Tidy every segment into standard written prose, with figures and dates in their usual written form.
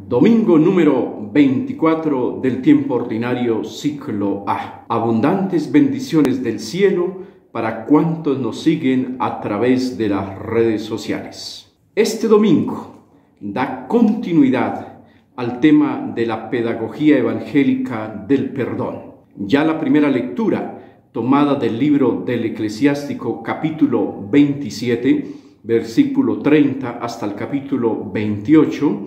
Domingo número 24 del tiempo ordinario, ciclo A. Abundantes bendiciones del cielo para cuantos nos siguen a través de las redes sociales. Este domingo da continuidad al tema de la pedagogía evangélica del perdón. Ya la primera lectura, tomada del libro del Eclesiástico, capítulo 27, versículo 30 hasta el capítulo 28,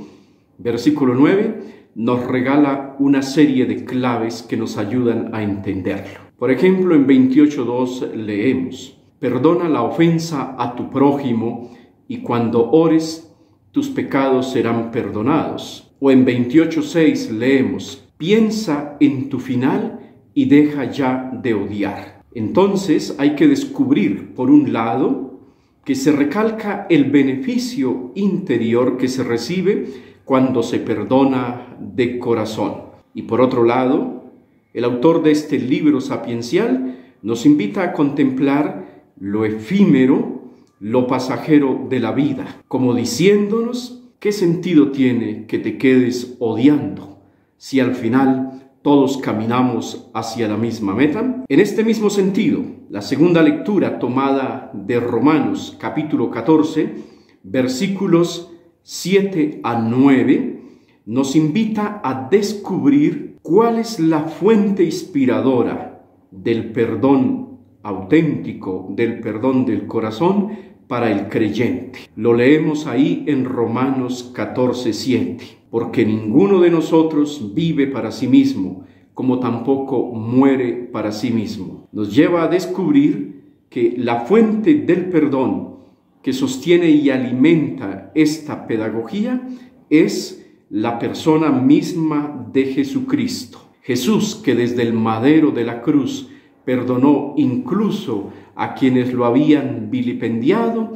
versículo 9, nos regala una serie de claves que nos ayudan a entenderlo. Por ejemplo, en 28.2 leemos: perdona la ofensa a tu prójimo y cuando ores, tus pecados serán perdonados. O en 28.6 leemos: piensa en tu final y deja ya de odiar. Entonces hay que descubrir, por un lado, que se recalca el beneficio interior que se recibe cuando se perdona de corazón. Y por otro lado, el autor de este libro sapiencial nos invita a contemplar lo efímero, lo pasajero de la vida, como diciéndonos: ¿qué sentido tiene que te quedes odiando si al final todos caminamos hacia la misma meta? En este mismo sentido, la segunda lectura tomada de Romanos capítulo 14, versículos 7 a 9, nos invita a descubrir cuál es la fuente inspiradora del perdón auténtico, del perdón del corazón para el creyente. Lo leemos ahí en Romanos 14, 7. Porque ninguno de nosotros vive para sí mismo, como tampoco muere para sí mismo. Nos lleva a descubrir que la fuente del perdón que sostiene y alimenta esta pedagogía es la persona misma de Jesucristo. Jesús, que desde el madero de la cruz perdonó incluso a quienes lo habían vilipendiado,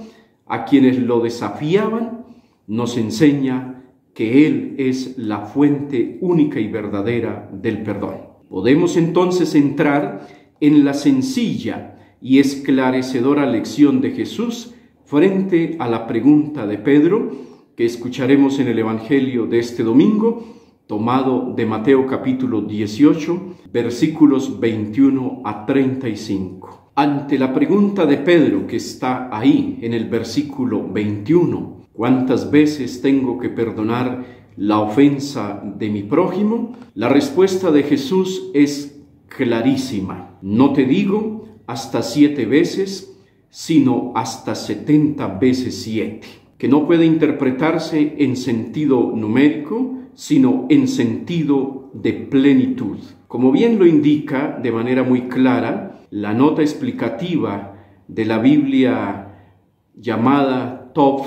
a quienes lo desafiaban, nos enseña que Él es la fuente única y verdadera del perdón. Podemos entonces entrar en la sencilla y esclarecedora lección de Jesús frente a la pregunta de Pedro, que escucharemos en el Evangelio de este domingo, tomado de Mateo capítulo 18, versículos 21 a 35. Ante la pregunta de Pedro, que está ahí en el versículo 21, ¿cuántas veces tengo que perdonar la ofensa de mi prójimo? La respuesta de Jesús es clarísima: no te digo hasta 7 veces, sino hasta 70 veces 7, que no puede interpretarse en sentido numérico, sino en sentido de plenitud. Como bien lo indica de manera muy clara la nota explicativa de la Biblia llamada TOF,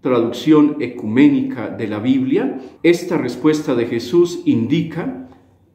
traducción ecuménica de la Biblia, esta respuesta de Jesús indica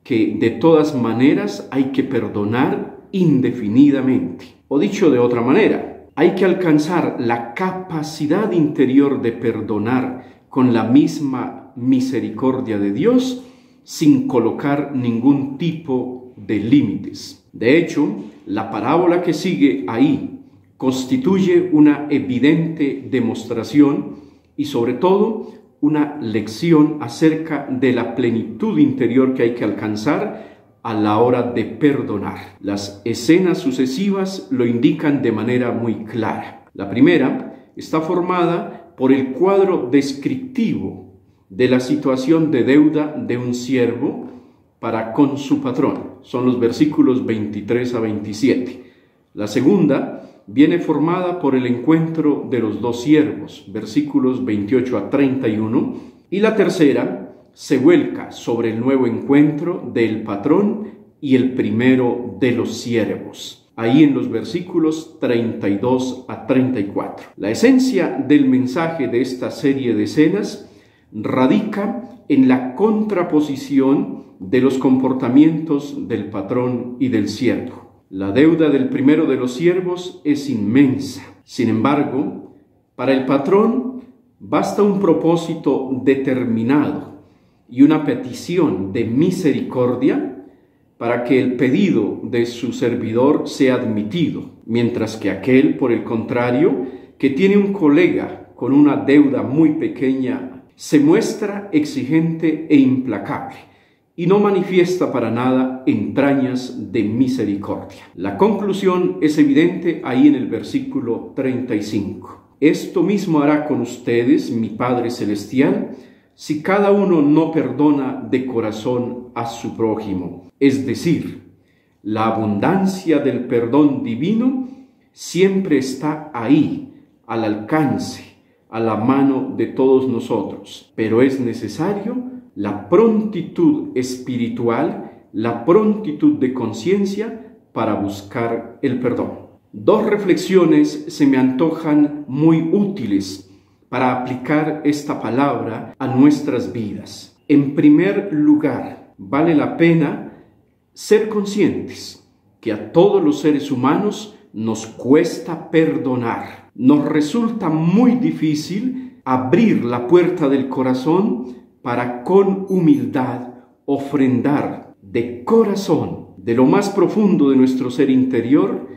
que de todas maneras hay que perdonar indefinidamente. O dicho de otra manera, hay que alcanzar la capacidad interior de perdonar con la misma misericordia de Dios sin colocar ningún tipo de límites. De hecho, la parábola que sigue ahí constituye una evidente demostración y sobre todo una lección acerca de la plenitud interior que hay que alcanzar a la hora de perdonar. Las escenas sucesivas lo indican de manera muy clara. La primera está formada por el cuadro descriptivo de la situación de deuda de un siervo para con su patrón. Son los versículos 23 a 27. La segunda viene formada por el encuentro de los dos siervos, versículos 28 a 31. Y la tercera se vuelca sobre el nuevo encuentro del patrón y el primero de los siervos, ahí en los versículos 32 a 34. La esencia del mensaje de esta serie de escenas radica en la contraposición de los comportamientos del patrón y del siervo. La deuda del primero de los siervos es inmensa. Sin embargo, para el patrón basta un propósito determinado y una petición de misericordia para que el pedido de su servidor sea admitido, mientras que aquel, por el contrario, que tiene un colega con una deuda muy pequeña Se muestra exigente e implacable y no manifiesta para nada entrañas de misericordia. La conclusión es evidente ahí en el versículo 35. Esto mismo hará con ustedes mi Padre Celestial, si cada uno no perdona de corazón a su prójimo. Es decir, la abundancia del perdón divino siempre está ahí, al alcance, a la mano de todos nosotros. Pero es necesario la prontitud espiritual, la prontitud de conciencia para buscar el perdón. Dos reflexiones se me antojan muy útiles para aplicar esta palabra a nuestras vidas. En primer lugar, vale la pena ser conscientes que a todos los seres humanos nos cuesta perdonar. Nos resulta muy difícil abrir la puerta del corazón para con humildad ofrendar de corazón, de lo más profundo de nuestro ser interior,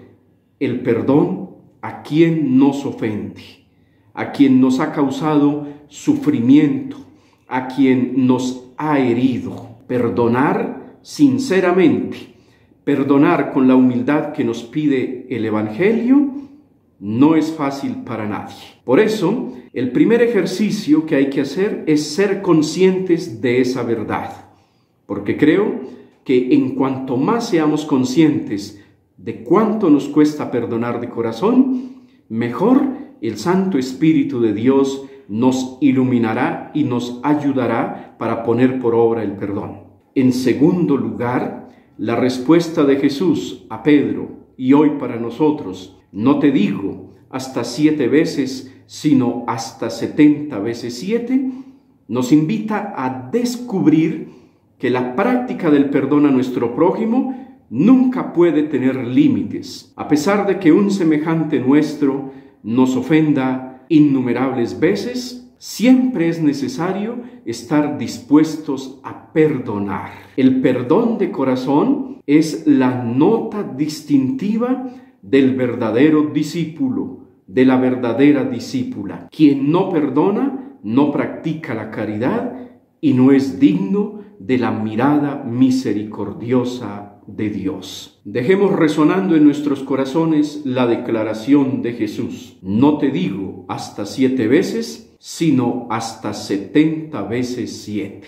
el perdón a quien nos ofende, a quien nos ha causado sufrimiento, a quien nos ha herido. Perdonar sinceramente, perdonar con la humildad que nos pide el Evangelio, no es fácil para nadie. Por eso, el primer ejercicio que hay que hacer es ser conscientes de esa verdad, porque creo que en cuanto más seamos conscientes de cuánto nos cuesta perdonar de corazón, mejor el Santo Espíritu de Dios nos iluminará y nos ayudará para poner por obra el perdón. En segundo lugar, la respuesta de Jesús a Pedro y hoy para nosotros: no te digo hasta 7 veces, sino hasta 70 veces 7, nos invita a descubrir que la práctica del perdón a nuestro prójimo nunca puede tener límites. A pesar de que un semejante nuestro nos ofenda innumerables veces, siempre es necesario estar dispuestos a perdonar. El perdón de corazón es la nota distintiva del verdadero discípulo, de la verdadera discípula. Quien no perdona no practica la caridad y no es digno de la mirada misericordiosa de Dios. Dejemos resonando en nuestros corazones la declaración de Jesús: no te digo hasta 7 veces, sino hasta 70 veces 7.